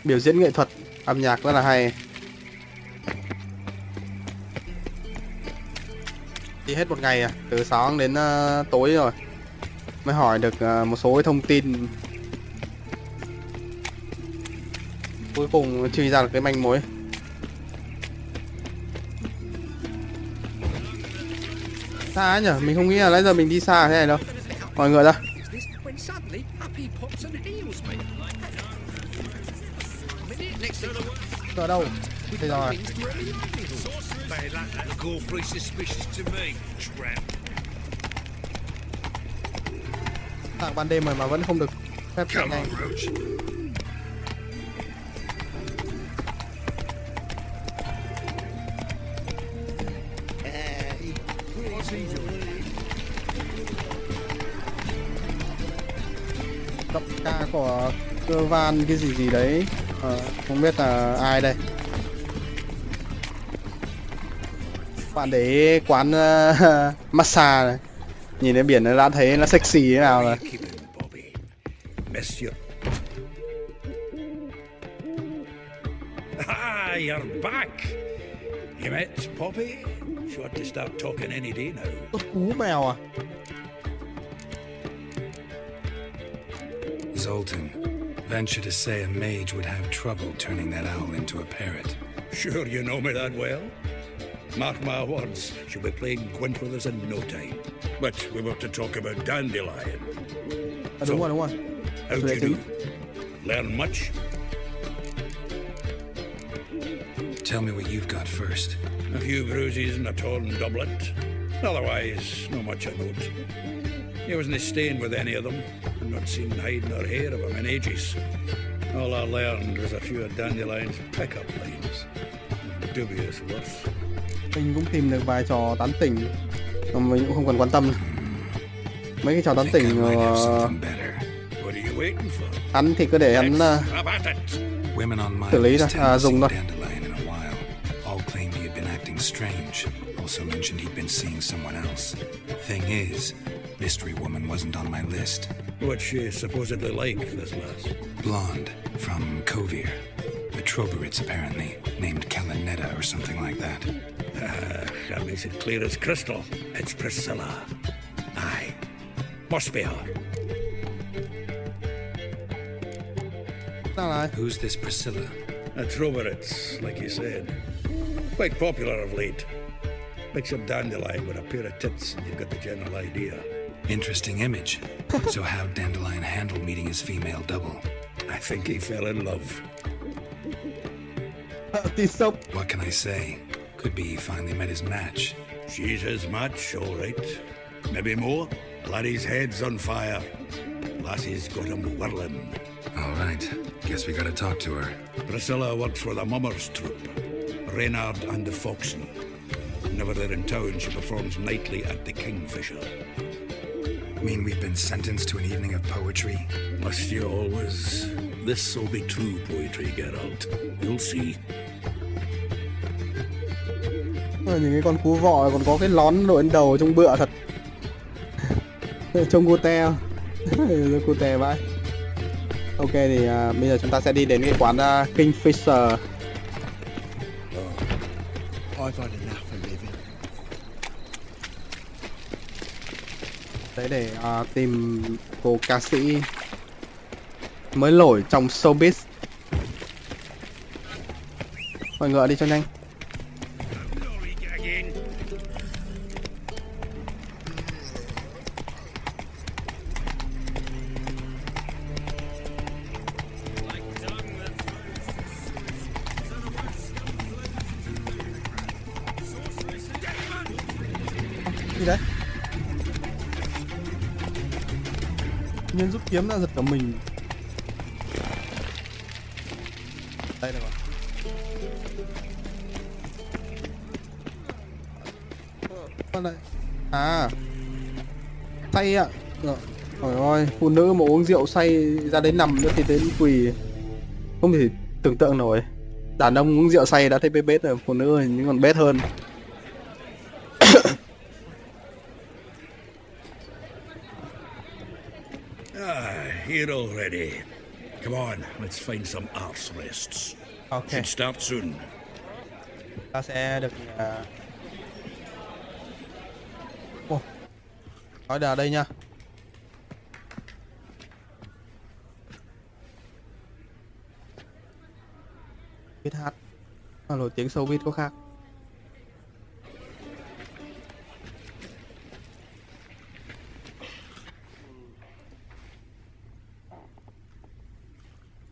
biểu diễn nghệ thuật âm nhạc rất là hay. Đi hết một ngày từ sáng đến tối rồi mới hỏi được một số cái thông tin. Cuối cùng truy ra được cái manh mối. Xa nhở, mình không nghĩ là nãy giờ mình đi xa thế này đâu. Mọi người ra. When suddenly up he pops and heals me. Ở đâu? Đây rồi. Bad luck, that's awfully suspicious to me, tramp. Tạng ban đêm rồi mà vẫn không được phép chạy nhanh. Giọng ca của cơ van cái gì đấy, không biết là ai đây. Bạn để quán massage này, nhìn đến biển nó đã thấy nó sexy thế nào rồi. Monsieur. Ah, you're back. You met Poppy? Sure to start talking any day now. Tốt cú mèo à? Zoltan, venture to say a mage would have trouble turning that owl into a parrot. Sure you know me that well? Mark my words, she'll be playing quint with us in no time. But we were to talk about Dandelion. Đúng rồi, đúng rồi. How'd you do? Learn much? Tell me what you've got first. A few bruises and a torn doublet. Otherwise, not much of note. He wasn't staying with any of them. I've not seen hide nor hair of him in ages. All I learned was a few of Dandelion's pick-up lines. Dubious worth. Mình cũng tìm được vài trò tán tỉnh, mà mình cũng không cần quan tâm. Mấy cái trò tán tỉnh hắn thì cứ để hắn xử lý ra, dùng thôi. All claimed he had been acting strange. Also mentioned he'd been seeing someone else. Thing is, mystery woman wasn't on my list. What's she supposedly like, this lass? Blonde, from Kovir. The Troberits, apparently, named Kalinetta or something like that. That makes it clear as crystal. It's Priscilla. Aye. Must be her. Who's this Priscilla? A Troberits, like you said. Quite popular of late. Mix up Dandelion with a pair of tits and you've got the general idea. Interesting image. So how'd Dandelion handle meeting his female double? I think he fell in love. What can I say? Could be he finally met his match. She's his match, all right. Maybe more. Laddie's head's on fire. Lassie's got him whirling. All right. Guess we gotta talk to her. Priscilla works for the Mummers troupe. Reynard and the Foxen. Whenever they're in town, she performs nightly at the Kingfisher. Mean we've been sentenced to an evening of poetry? Must you always? This'll be true poetry, Geralt. You'll see. Những cái con cú vọ còn có cái nón đội lên đầu trông bựa thật. Trông cute. Cute vãi. Ok thì bây giờ chúng ta sẽ đi đến cái quán Kingfisher. I've had enough of living. Đấy để tìm cô ca sĩ mới nổi trong showbiz. Mọi người đi cho nhanh. Gì đấy? Nhân rút kiếm đã giật cả mình. Đây được rồi. Con này. À. Say ạ. Trời ơi, phụ nữ mà uống rượu say ra đến nằm nữa thì đến quỳ. Không thể tưởng tượng nổi. Đàn ông uống rượu say đã thấy bết rồi, phụ nữ thì những còn bết hơn. Here already. Come on, let's find some arse rests. Okay. Should start soon. Ta sẽ được nói ở đây nha. Biết hát mà nổi tiếng showbiz có khác.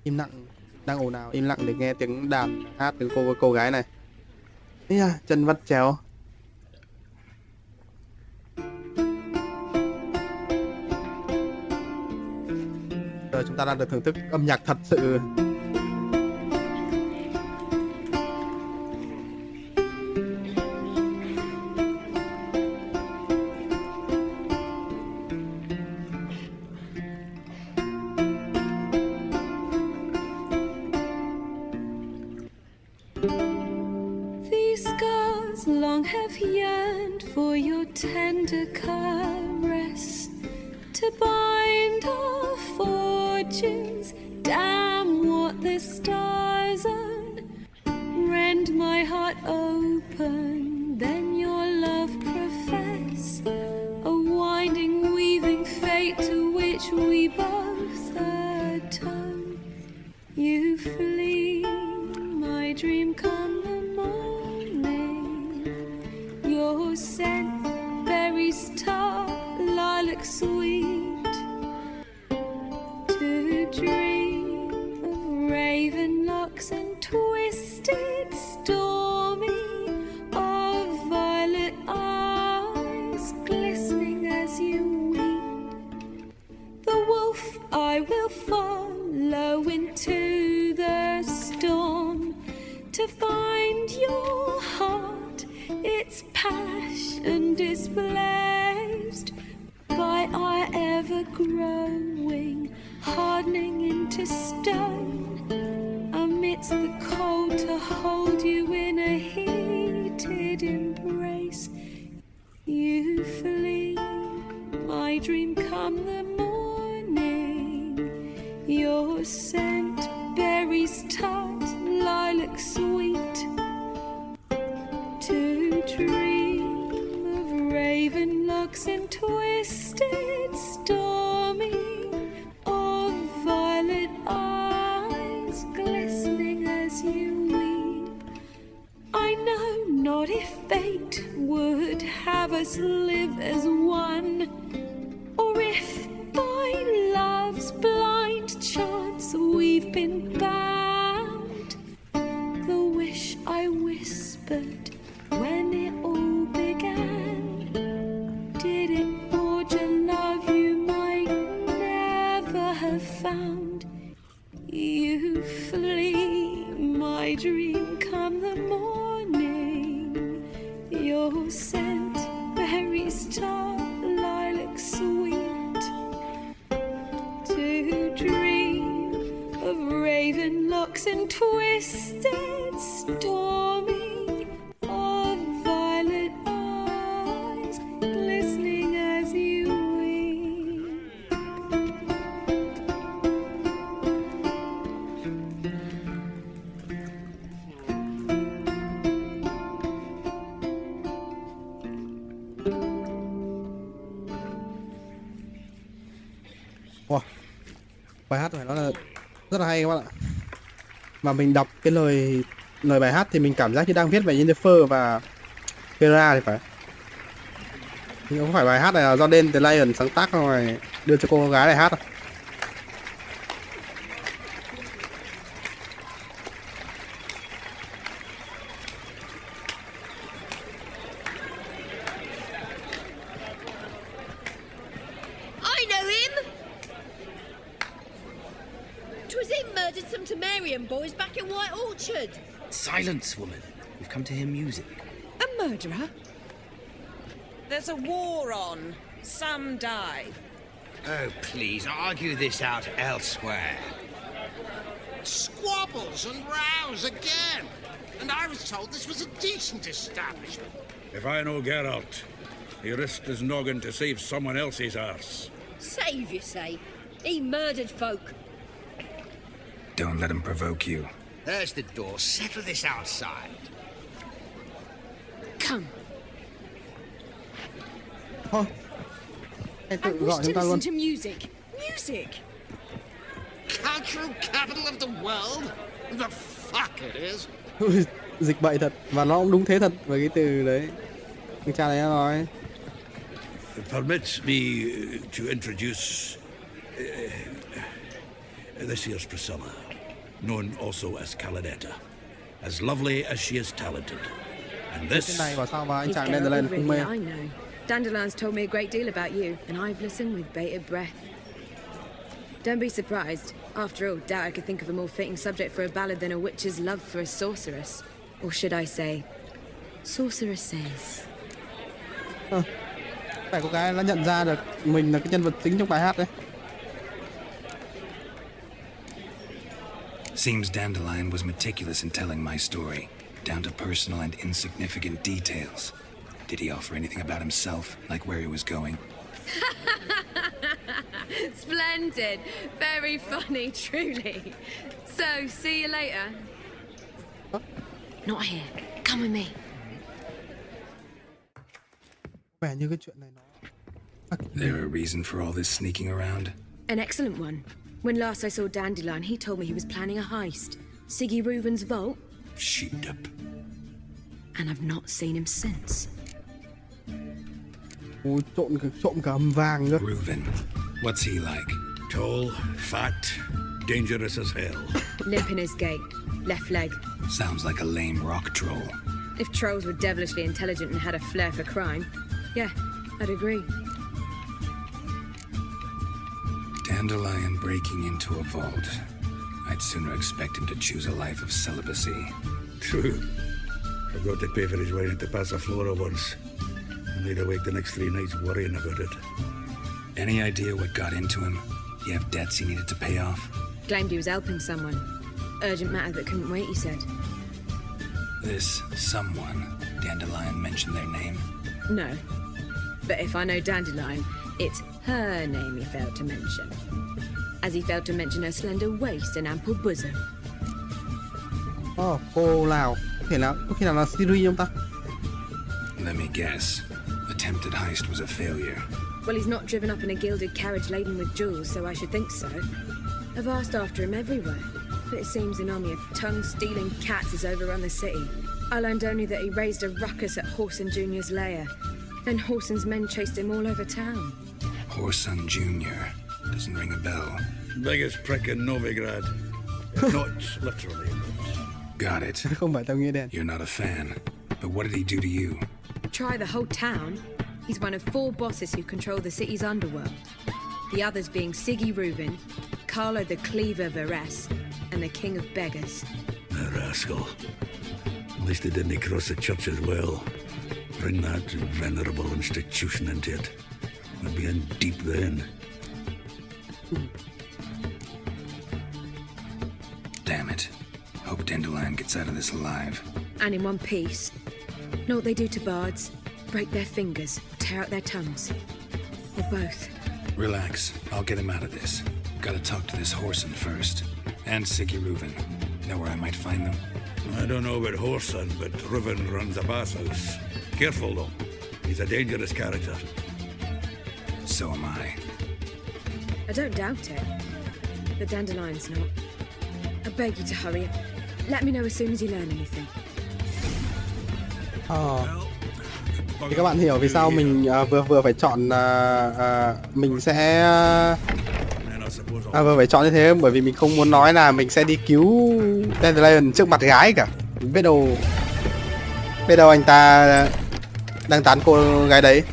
Im lặng, đang ồn ào, im lặng để nghe tiếng đàn hát từ cô gái này. Ây da, chân vắt chéo. Giờ chúng ta đang được thưởng thức âm nhạc thật sự. These scars long have yearned for your tender caress, to bind our fortunes. Damn what the stars own. Rend my heart open, then your love profess. A winding, weaving fate to which we both atone. You flee, my dream come the morning. Your scent, berries tart, lilac sweet. To dream of raven locks and twisted, stormy, of violet eyes glistening as you weep. The wolf I will follow into the storm, to find your heart, its passion displaced by our ever-growing, hardening into stone. Amidst the cold, to hold you in a heated embrace. You flee, my dream come the morning. Your scent, berries tart, lilac sweet. To dream of raven locks and twisted, stormy, of violet eyes glistening as you weep. I know not if fate would have us live as one, or if by love's blind chance we've been bound. The wish I whispered when it all began, did it forge a love you might never have found? You flee, my dream come the morning. Your scent, berries tart, lilac sweet. To dream of raven locks and twisted, stormy, of violet eyes glistening as you weep. Wow, bài hát này nó là rất là hay các bạn ạ. Mà mình đọc cái lời bài hát thì mình cảm giác như đang viết về Jennifer và Vera thì phải. Nhưng không phải bài hát này là do Dan the Lion sáng tác rồi đưa cho cô gái này hát đâu. I know him! 'Twas him murdered some Temerian boys back in White Orchard. Silence, woman. We've come to hear music. A murderer? There's a war on. Some die. Oh, please, argue this out elsewhere. Squabbles and rows again. And I was told this was a decent establishment. If I know Geralt, he risked his noggin to save someone else's arse. Save, you say? He murdered folk. Don't let him provoke you. There's the door. Settle this outside. Come. Thôi, hãy I tự wish gọi to chúng ta luôn. listen to music. Music! Cultural capital of the world? The fuck it is. Dịch bậy thật, và nó cũng đúng thế thật với cái từ đấy. Cái cha đấy nó nói. Permit me to introduce this here's Priscilla. known also as Caladetta, as lovely as she is talented. And this... Cái này bảo sao mà anh You've chàng get Dandelion over không it, mê? yeah, I know. Dandelion's told me a great deal about you, and I've listened with bated breath. Don't be surprised. After all, doubt I could think of a more fitting subject for a ballad than a witch's love for a sorceress. Or should I say, sorceresses. Phải cô gái đã nhận ra được mình là cái nhân vật chính trong bài hát đấy. Seems Dandelion was meticulous in telling my story, down to personal and insignificant details. Did he offer anything about himself, like where he was going? Splendid. Very funny, truly. So, see you later. Not here. Come with me. Vẻ như cái chuyện này nó... There a reason for all this sneaking around? An excellent one. When last I saw Dandelion, he told me he was planning a heist. Siggy Reuven's vault. Sheeped up. And I've not seen him since. Ôi, trộm cả hầm vàng nữa. Reuven. What's he like? Tall, fat, dangerous as hell. Limp in his gait. Left leg. Sounds like a lame rock troll. If trolls were devilishly intelligent and had a flair for crime, yeah, I'd agree. Dandelion breaking into a vault. I'd sooner expect him to choose a life of celibacy. True. Forgot to pay for his way into Passaflora once. And laid awake the next 3 nights worrying about it. Any idea what got into him? You have debts he needed to pay off? Claimed he was helping someone. Urgent matter that couldn't wait, he said. This someone, Dandelion mentioned their name? No. But if I know Dandelion, it's her name he failed to mention. As he failed to mention her slender waist and ample bosom. Cô Lào. Có khi nào là Siri không ta? Let me guess. Attempted heist was a failure. Well, he's not driven up in a gilded carriage laden with jewels, so I should think so. I've asked after him everywhere, but it seems an army of tongue-stealing cats has overrun the city. I learned only that he raised a ruckus at Horson Jr.'s lair. Then Horson's men chased him all over town. Horson Jr. Doesn't ring a bell. Biggest prick in Novigrad. Not literally. Got it. Không phải tao nghĩa đen. You're not a fan. But what did he do to you? Try the whole town. He's one of 4 bosses who control the city's underworld. The others being Siggy Reuven, Carlo the Cleaver Varese, and the King of Beggars. A rascal. At least he didn't cross the church as well. Bring that venerable institution into it. We'd be in deep then. Damn it. Hope Dandelion gets out of this alive. And in one piece. Know what they do to bards? Break their fingers, tear out their tongues. Or both. Relax. I'll get him out of this. Gotta talk to this Horson first. And Siggy Reuven. Know where I might find them? I don't know about Horson, but Reuven runs a bathhouse. Careful, though. He's a dangerous character. So am I. I don't doubt it. But Dandelion's not. I beg you to hurry. Let me know as soon as you learn anything. Thì các bạn hiểu vì sao mình vừa phải chọn mình sẽ vừa phải chọn như thế, bởi vì mình không muốn nói là mình sẽ đi cứu Dandelion trước mặt gái cả. Biết đâu anh ta đang tán cô gái đấy.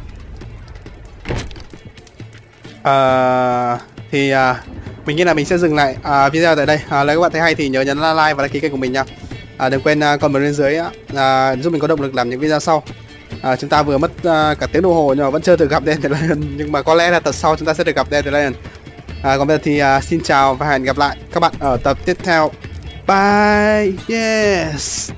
Thì mình nghĩ là mình sẽ dừng lại video tại đây. Nếu các bạn thấy hay thì nhớ nhấn like và đăng ký kênh của mình nha. Đừng quên comment bên dưới giúp mình có động lực làm những video sau. Chúng ta vừa mất cả tiếng đồng hồ nhưng mà vẫn chưa được gặp Dandelion, nhưng mà có lẽ là tập sau chúng ta sẽ được gặp Dandelion. Còn bây giờ thì xin chào và hẹn gặp lại các bạn ở tập tiếp theo. Bye. Yes.